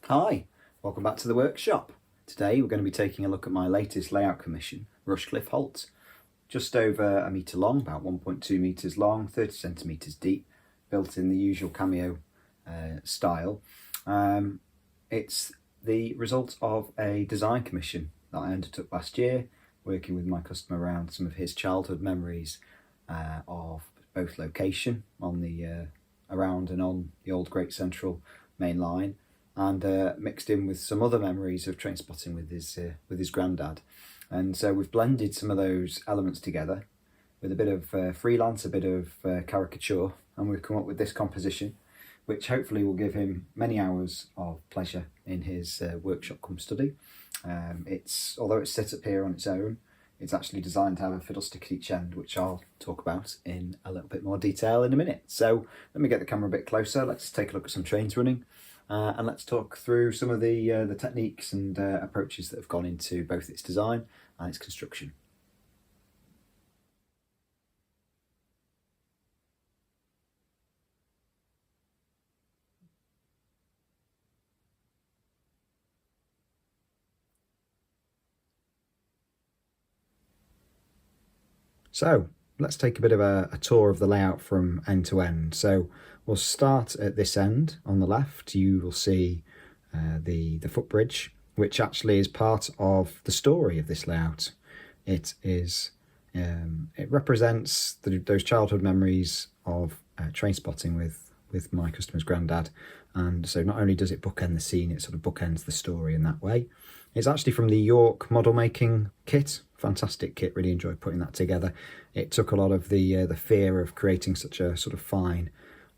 Hi, welcome back to the workshop. Today we're going to be taking a look at my latest layout commission, Rushcliffe Halt. Just over a metre long, about 1.2 metres long, 30 centimetres deep, built in the usual Cameo style. It's the result of a design commission that I undertook last year, working with my customer around some of his childhood memories of both location on the around and on the old Great Central main line, and mixed in with some other memories of train spotting with his granddad. And so we've blended some of those elements together with a bit of freelance, a bit of caricature, and we've come up with this composition, which hopefully will give him many hours of pleasure in his workshop cum study. Although it's set up here on its own, it's actually designed to have a fiddle stick at each end, which I'll talk about in a little bit more detail in a minute. So let me get the camera a bit closer. Let's take a look at some trains running. And let's talk through some of the techniques and approaches that have gone into both its design and its construction. So let's take a bit of a tour of the layout from end to end. So we'll start at this end on the left. You will see the footbridge, which actually is part of the story of this layout. It represents those childhood memories of train spotting with my customer's granddad. And so not only does it bookend the scene, it sort of bookends the story in that way. It's actually from the York model making kit. Fantastic kit, really enjoyed putting that together. It took a lot of the fear of creating such a sort of fine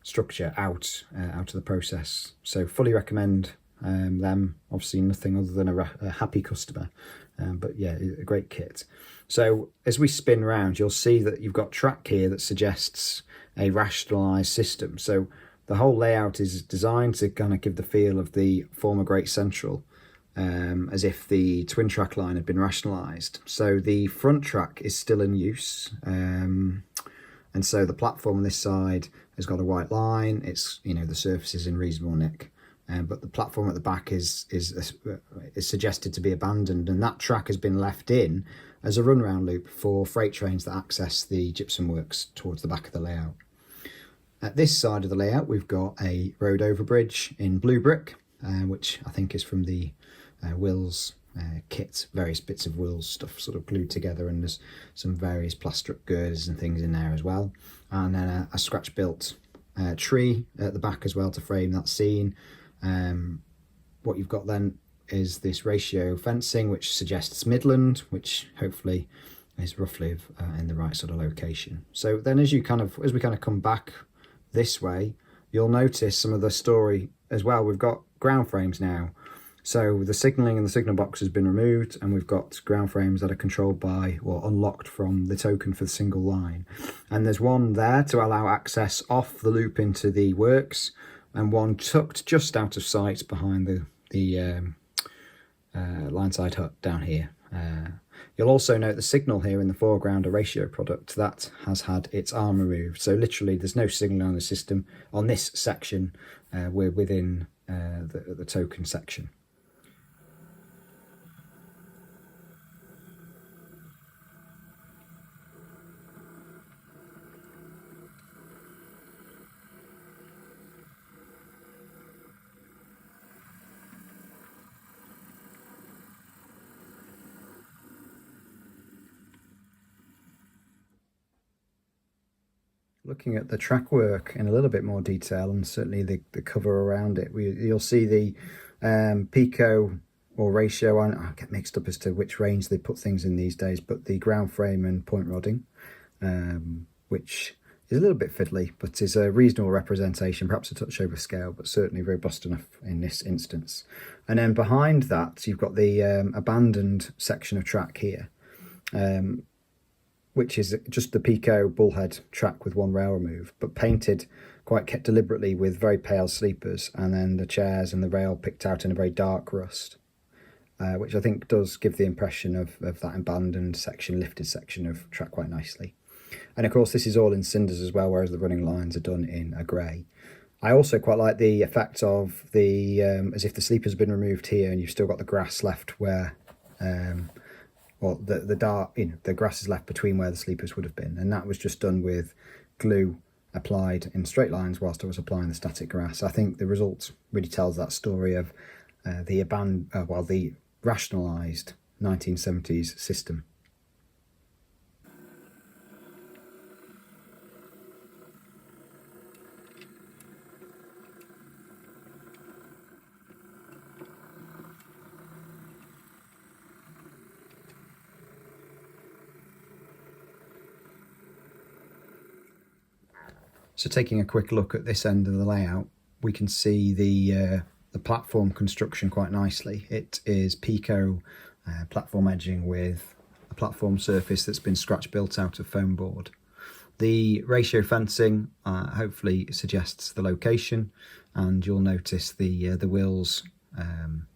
structure out of the process. So fully recommend them. Obviously nothing other than a happy customer, but yeah, a great kit. So as we spin round, you'll see that you've got track here that suggests a rationalised system. So the whole layout is designed to kind of give the feel of the former Great Central, as if the twin track line had been rationalised. So the front track is still in use, and so the platform on this side has got a white line. It's, the surface is in reasonable nick, but the platform at the back is suggested to be abandoned, and that track has been left in as a run round loop for freight trains that access the gypsum works towards the back of the layout. At this side of the layout, we've got a road overbridge in blue brick, which I think is from the Wills kit, various bits of Wills stuff sort of glued together, and there's some various plaster girders and things in there as well. And then a scratch built tree at the back as well to frame that scene. What you've got then is this ratio fencing, which suggests Midland, which hopefully is roughly in the right sort of location. So then as we kind of come back this way, you'll notice some of the story as well. We've got ground frames now. So the signalling and the signal box has been removed, and we've got ground frames that are controlled by or unlocked from the token for the single line. And there's one there to allow access off the loop into the works, and one tucked just out of sight behind the line-side hut down here. You'll also note the signal here in the foreground, a ratio product that has had its arm removed. So literally there's no signal on the system on this section. We're within the token section. Looking at the track work in a little bit more detail, and certainly the cover around it, you'll see the pico or ratio. I get mixed up as to which range they put things in these days, but the ground frame and point rodding, which is a little bit fiddly, but is a reasonable representation, perhaps a touch over scale, but certainly robust enough in this instance. And then behind that, you've got the abandoned section of track here, which is just the Pico bullhead track with one rail remove, but painted quite deliberately with very pale sleepers, and then the chairs and the rail picked out in a very dark rust, which I think does give the impression of that abandoned section, lifted section of track quite nicely. And of course this is all in cinders as well, whereas the running lines are done in a grey. I also quite like the effect of the as if the sleeper's been removed here and you've still got the grass left where, well, the dark, the grass is left between where the sleepers would have been, and that was just done with glue applied in straight lines whilst I was applying the static grass. I think the result really tells that story of the rationalised 1970s system. So taking a quick look at this end of the layout, we can see the platform construction quite nicely. It is Pico platform edging with a platform surface that's been scratch built out of foam board. The ratio fencing hopefully suggests the location, and you'll notice the Wills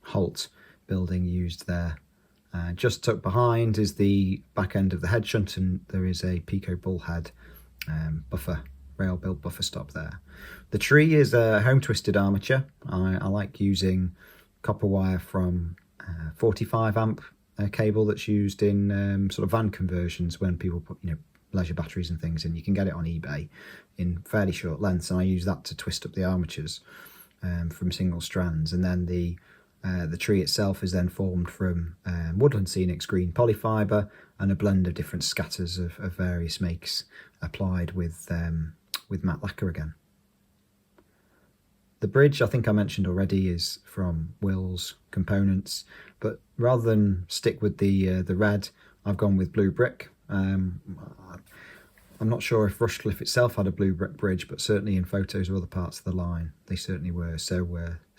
Holt building used there. Just tucked behind is the back end of the head shunt, and there is a Pico bullhead rail build buffer stop there. The tree is a home twisted armature. I like using copper wire from 45 amp cable that's used in sort of van conversions when people put leisure batteries and things in. You can get it on eBay in fairly short lengths, and I use that to twist up the armatures from single strands. And then the tree itself is then formed from Woodland Scenic's green polyfibre and a blend of different scatters of various makes applied with matte lacquer again. The bridge, I think I mentioned already, is from Wills Components, but rather than stick with the red, I've gone with blue brick. I'm not sure if Rushcliffe itself had a blue brick bridge, but certainly in photos of other parts of the line, they certainly were. So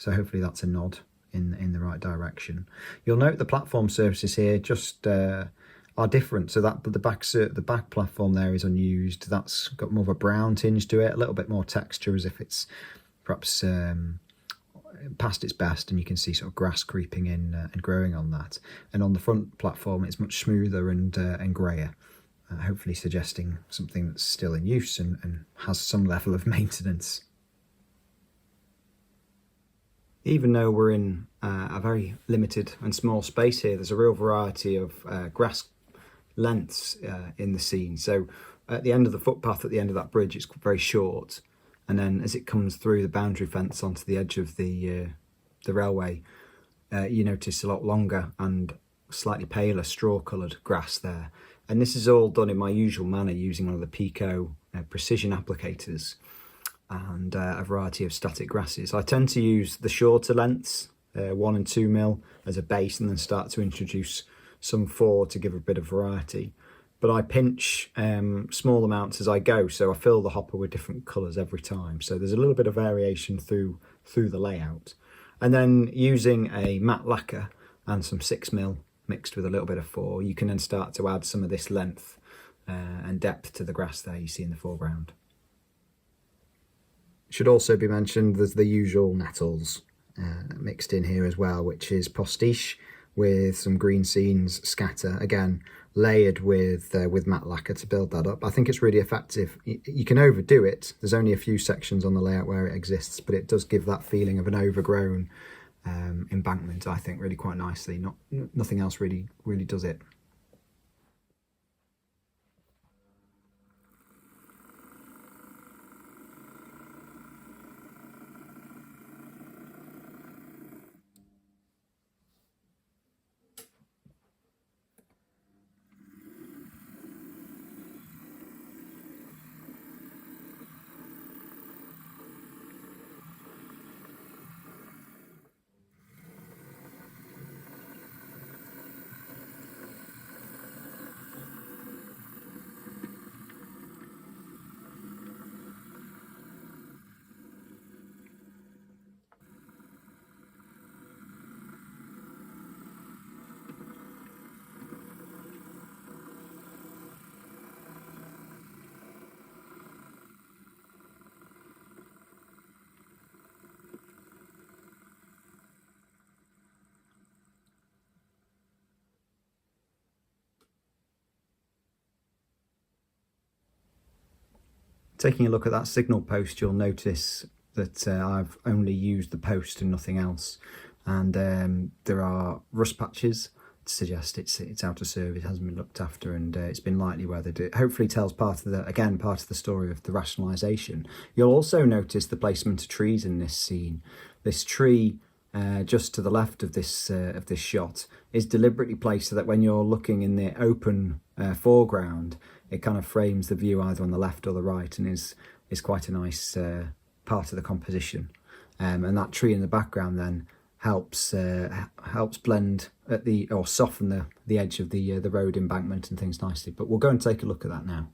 hopefully that's a nod in the right direction. You'll note the platform surfaces here just are different. So that the back platform there is unused. That's got more of a brown tinge to it, a little bit more texture, as if it's perhaps past its best, and you can see sort of grass creeping in and growing on that. And on the front platform, it's much smoother and greyer, hopefully suggesting something that's still in use and has some level of maintenance. Even though we're in a very limited and small space here, there's a real variety of grass lengths in the scene. So at the end of the footpath, at the end of that bridge, it's very short, and then as it comes through the boundary fence onto the edge of the railway, you notice a lot longer and slightly paler straw-coloured grass there. And this is all done in my usual manner, using one of the Pico precision applicators and a variety of static grasses. I tend to use the shorter lengths, 1 and 2 mil, as a base, and then start to introduce some 4 to give a bit of variety. But I pinch small amounts as I go, so I fill the hopper with different colours every time. So there's a little bit of variation through the layout. And then using a matte lacquer and some 6 mil mixed with a little bit of 4, you can then start to add some of this length and depth to the grass there you see in the foreground. Should also be mentioned there's the usual nettles mixed in here as well, which is postiche with some green scenes scatter, again layered with matte lacquer to build that up. I think it's really effective. You can overdo it. There's only a few sections on the layout where it exists, but it does give that feeling of an overgrown embankment, I think, really quite nicely. Nothing else really does it. Taking a look at that signal post, you'll notice that I've only used the post and nothing else, and there are rust patches to suggest it's out of service, hasn't been looked after, and it's been lightly weathered. It hopefully tells part of the story of the rationalisation. You'll also notice the placement of trees in this scene. This tree just to the left of this shot is deliberately placed so that when you're looking in the open foreground, it kind of frames the view either on the left or the right, and is quite a nice part of the composition. And that tree in the background then helps blend at or soften the edge of the road embankment and things nicely. But we'll go and take a look at that now.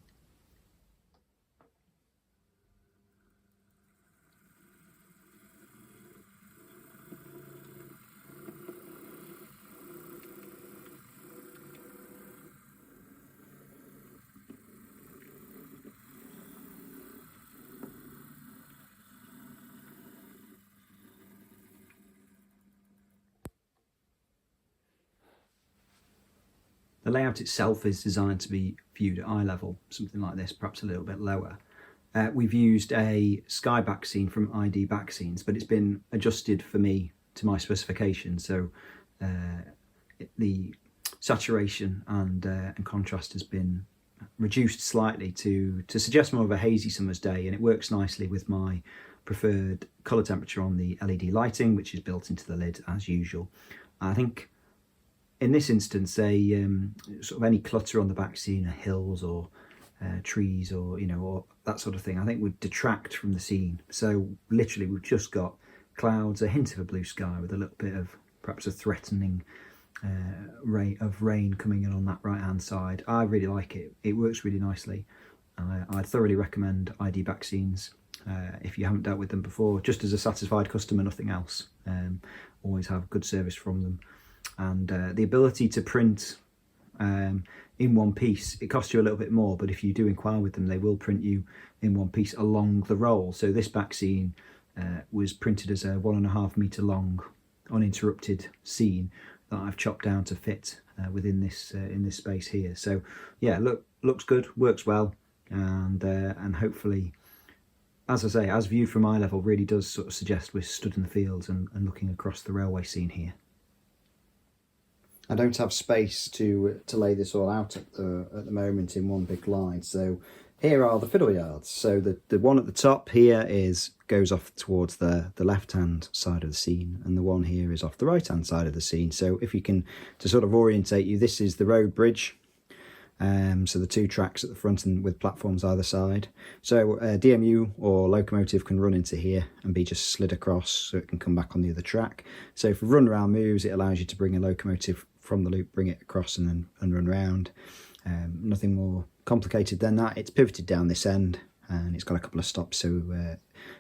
The layout itself is designed to be viewed at eye level, something like this, perhaps a little bit lower. We've used a sky back scene from ID Back Scenes, but it's been adjusted for me to my specifications. So the saturation and contrast has been reduced slightly to suggest more of a hazy summer's day, and it works nicely with my preferred colour temperature on the LED lighting, which is built into the lid as usual. I think in this instance, sort of any clutter on the back scene, hills or trees or or that sort of thing, I think would detract from the scene. So literally we've just got clouds, a hint of a blue sky with a little bit of perhaps a threatening rain coming in on that right hand side. I really like it. It works really nicely. I thoroughly recommend ID Back Scenes if you haven't dealt with them before, just as a satisfied customer, nothing else. Always have good service from them. And the ability to print in one piece, it costs you a little bit more, but if you do inquire with them, they will print you in one piece along the roll. So this back scene was printed as a 1.5 metre long uninterrupted scene that I've chopped down to fit within this in this space here. So yeah, looks good, works well, and hopefully, as I say, as viewed from eye level, really does sort of suggest we're stood in the fields and looking across the railway scene here. I don't have space to lay this all out at the moment in one big line, so here are the fiddle yards. So the one at the top here goes off towards the left hand side of the scene, and the one here is off the right hand side of the scene. So if you can, to sort of orientate you, this is the road bridge. So the two tracks at the front and with platforms either side. So DMU or locomotive can run into here and be just slid across so it can come back on the other track. So for run around moves, it allows you to bring a locomotive from the loop, bring it across and run round. Nothing more complicated than that. It's pivoted down this end and it's got a couple of stops, so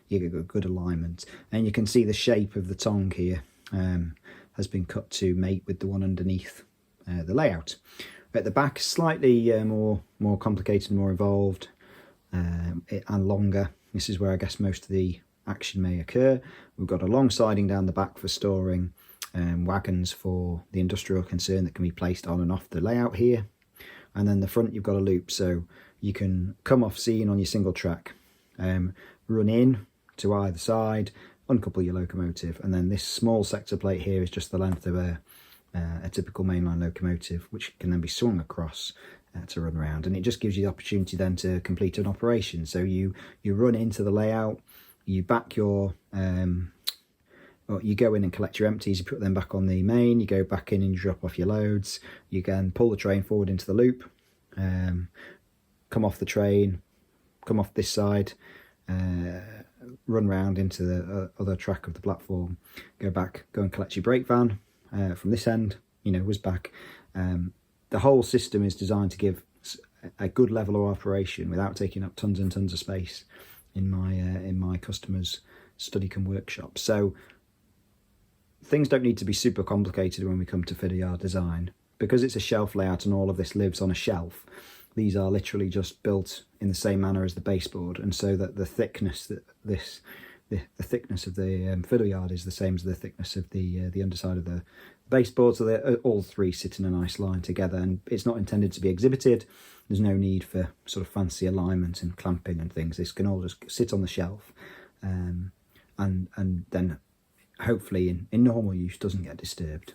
you get a good alignment. And you can see the shape of the tongue here has been cut to mate with the one underneath the layout. At the back, slightly more complicated, more involved, and longer. This is where I guess most of the action may occur. We've got a long siding down the back for storing wagons for the industrial concern that can be placed on and off the layout here. And then the front, you've got a loop, so you can come off scene on your single track, run in to either side, uncouple your locomotive, and then this small sector plate here is just the length of a typical mainline locomotive, which can then be swung across to run around, and it just gives you the opportunity then to complete an operation. So you run into the layout, you back your or you go in and collect your empties, you put them back on the main, you go back in and you drop off your loads, you can pull the train forward into the loop, come off the train, come off this side, run round into the other track of the platform, go and collect your brake van from this end, was back. The whole system is designed to give a good level of operation without taking up tons and tons of space in my customers' study cum workshop. So things don't need to be super complicated when we come to fiddle yard design. Because it's a shelf layout and all of this lives on a shelf, these are literally just built in the same manner as the baseboard, and so that the thickness the thickness of the fiddle yard is the same as the thickness of the underside of the baseboard, so they're all three sit in a nice line together, and it's not intended to be exhibited. There's no need for sort of fancy alignment and clamping and things. This can all just sit on the shelf. and then hopefully in normal use doesn't get disturbed.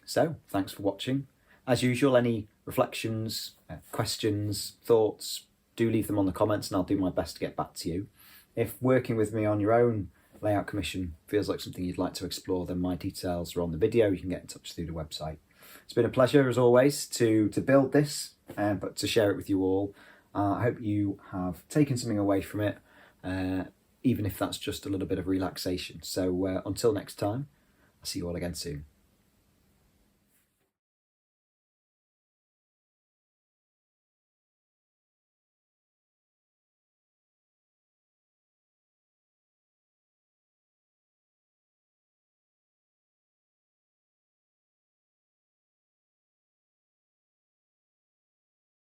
So, thanks for watching. As usual, any reflections, questions, thoughts, do leave them on the comments and I'll do my best to get back to you. If working with me on your own layout commission feels like something you'd like to explore, then my details are on the video. You can get in touch through the website. It's been a pleasure, as always, to build this, but to share it with you all. I hope you have taken something away from it, even if that's just a little bit of relaxation. So until next time, I'll see you all again soon.